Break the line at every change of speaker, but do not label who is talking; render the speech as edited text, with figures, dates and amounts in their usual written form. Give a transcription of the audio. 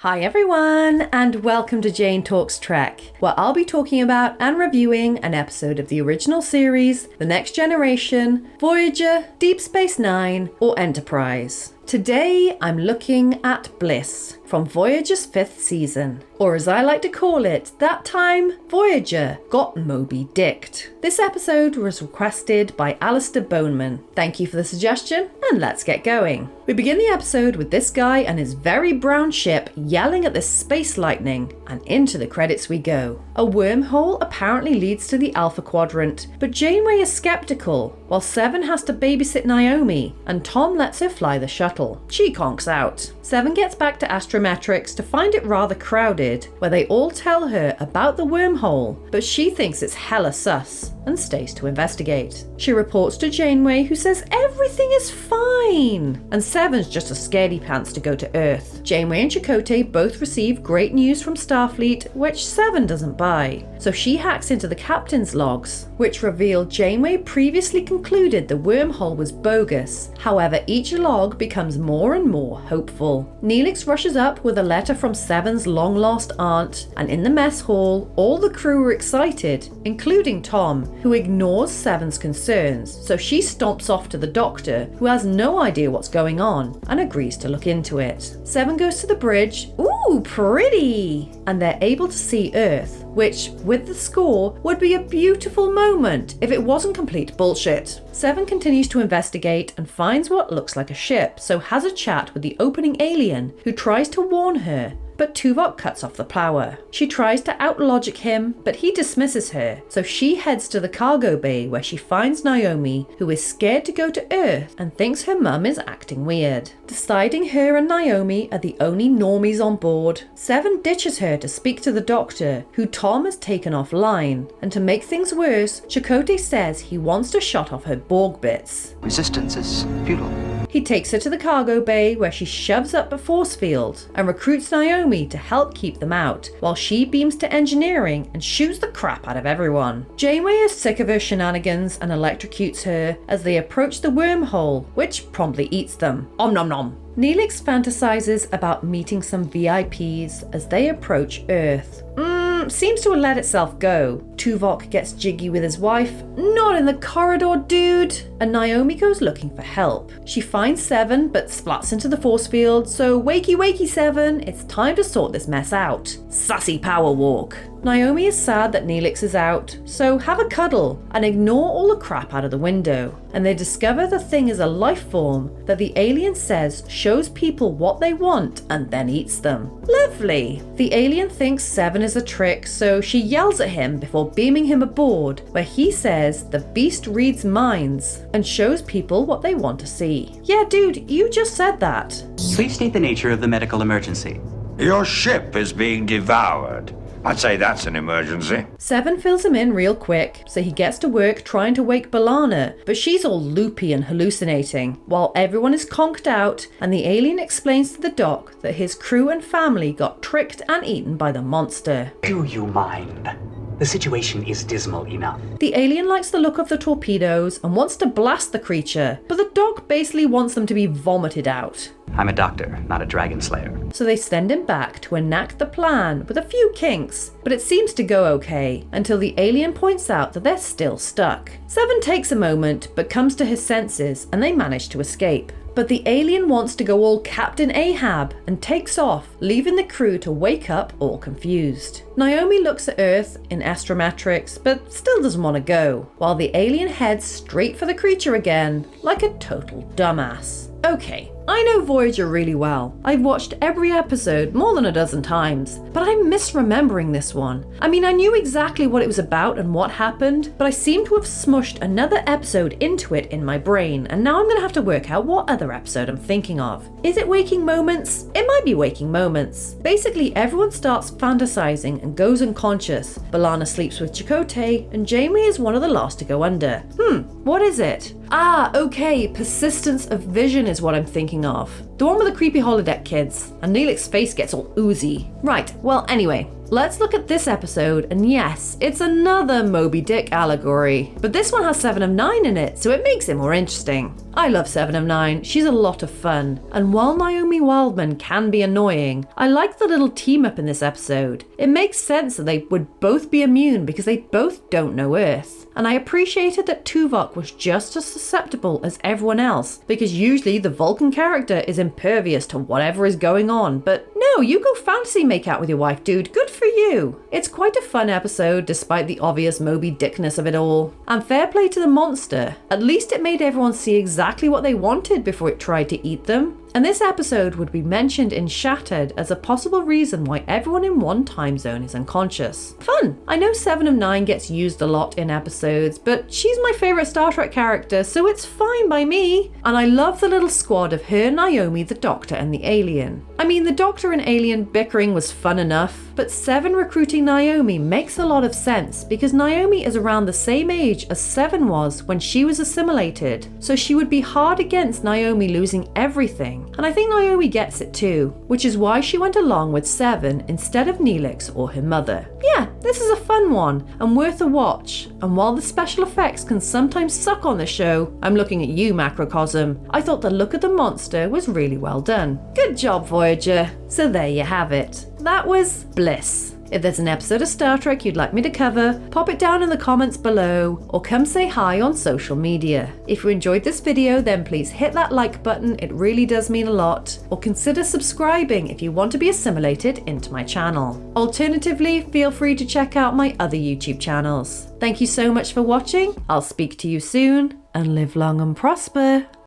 Hi everyone, and welcome to Jane Talks Trek, where I'll be talking about and reviewing an episode of the original series, The Next Generation, Voyager, Deep Space Nine, or Enterprise. Today, I'm looking at Bliss from Voyager's 5th season, or as I like to call it, that time Voyager got Moby Dicked. This episode was requested by Alistair Boneman. Thank you for the suggestion, and let's get going. We begin the episode with this guy and his very brown ship yelling at this space lightning, and into the credits we go. A wormhole apparently leads to the Alpha Quadrant, but Janeway is skeptical, while Seven has to babysit Naomi, and Tom lets her fly the shuttle. She conks out. Seven gets back to Astrometrics to find it rather crowded, where they all tell her about the wormhole, but she thinks it's hella sus and stays to investigate. She reports to Janeway, who says everything is fine, and Seven's just a scaredy pants to go to Earth. Janeway and Chakotay both receive great news from Starfleet, which Seven doesn't buy, so she hacks into the captain's logs, which reveal Janeway previously concluded the wormhole was bogus. However, each log becomes more and more hopeful. Neelix rushes up with a letter from Seven's long-lost aunt, and in the mess hall, all the crew are excited, including Tom, who ignores Seven's concerns, so she stomps off to the doctor, who has no idea what's going on, and agrees to look into it. Seven goes to the bridge, ooh, pretty, and they're able to see Earth, which, with the score, would be a beautiful moment if it wasn't complete bullshit. Seven continues to investigate and finds what looks like a ship, so has a chat with the opening alien, who tries to warn her, but Tuvok cuts off the power. She tries to out-logic him, but he dismisses her, so she heads to the cargo bay where she finds Naomi, who is scared to go to Earth and thinks her mum is acting weird. Deciding her and Naomi are the only normies on board, Seven ditches her to speak to the doctor, who Tom has taken offline, and to make things worse, Chakotay says he wants to shut off her Borg bits.
Resistance is futile.
He takes her to the cargo bay where she shoves up a force field and recruits Naomi to help keep them out, while she beams to engineering and shoots the crap out of everyone. Janeway is sick of her shenanigans and electrocutes her as they approach the wormhole, which promptly eats them. Om nom nom. Neelix fantasizes about meeting some VIPs as they approach Earth. Seems to have let itself go. Tuvok gets jiggy with his wife. Not in the corridor, dude! And Naomi goes looking for help. She finds Seven, but splats into the force field, so wakey wakey Seven, it's time to sort this mess out. Sassy power walk. Naomi is sad that Neelix is out, so have a cuddle and ignore all the crap out of the window. And they discover the thing is a life form that the alien says shows people what they want and then eats them. Lovely! The alien thinks Seven is a trick, so she yells at him before beaming him aboard, where he says the beast reads minds and shows people what they want to see. Yeah, dude, you just said that.
Please state the nature of the medical emergency.
Your ship is being devoured. I'd say that's an emergency.
Seven fills him in real quick, so he gets to work trying to wake B'Elanna, but she's all loopy and hallucinating, while everyone is conked out, and the alien explains to the doc that his crew and family got tricked and eaten by the monster.
Do you mind? The situation is dismal enough.
The alien likes the look of the torpedoes and wants to blast the creature, but the doc basically wants them to be vomited out.
I'm a doctor, not a dragon slayer.
So they send him back to enact the plan with a few kinks, but it seems to go okay until the alien points out that they're still stuck. Seven takes a moment but comes to his senses and they manage to escape. But the alien wants to go all Captain Ahab and takes off, leaving the crew to wake up all confused. Naomi looks at Earth in Astrometrics, but still doesn't want to go, while the alien heads straight for the creature again, like a total dumbass. Okay, I know Voyager really well. I've watched every episode more than a dozen times, but I'm misremembering this one. I mean, I knew exactly what it was about and what happened, but I seem to have smushed another episode into it in my brain, and now I'm going to have to work out what other episode I'm thinking of. Is it Waking Moments? It might be Waking Moments. Basically, everyone starts fantasizing and goes unconscious. B'Elanna sleeps with Chakotay, and Janeway is one of the last to go under. What is it? Ah, okay, persistence of vision is what I'm thinking of. The one with the creepy holodeck kids. And Neelix's face gets all oozy. Right, well anyway, let's look at this episode, and yes, it's another Moby Dick allegory. But this one has 7 of 9 in it, so it makes it more interesting. I love 7 of 9, she's a lot of fun. And while Naomi Wildman can be annoying, I like the little team up in this episode. It makes sense that they would both be immune because they both don't know Earth. And I appreciated that Tuvok was just as susceptible as everyone else, because usually the Vulcan character is impervious to whatever is going on, but no, you go fantasy make out with your wife, dude. Good for you. It's quite a fun episode despite the obvious Moby Dickness of it all. And fair play to the monster. At least it made everyone see exactly what they wanted before it tried to eat them. And this episode would be mentioned in Shattered as a possible reason why everyone in one time zone is unconscious. Fun! I know 7 of 9 gets used a lot in episodes, but she's my favourite Star Trek character, so it's fine by me. And I love the little squad of her, Naomi, the Doctor, and the alien. I mean, the Doctor and alien bickering was fun enough, but 7 recruiting Naomi makes a lot of sense because Naomi is around the same age as 7 was when she was assimilated, so she would be hard against Naomi losing everything. And I think Naomi gets it too, which is why she went along with 7 instead of Neelix or her mother. Yeah, this is a fun one and worth a watch. And while the special effects can sometimes suck on the show, I'm looking at you, Macrocosm, I thought the look of the monster was really well done. Good job, Voyager. So there you have it. That was Bliss. If there's an episode of Star Trek you'd like me to cover, pop it down in the comments below or come say hi on social media. If you enjoyed this video, then please hit that like button, it really does mean a lot, or consider subscribing if you want to be assimilated into my channel. Alternatively, feel free to check out my other YouTube channels. Thank you so much for watching, I'll speak to you soon, and live long and prosper.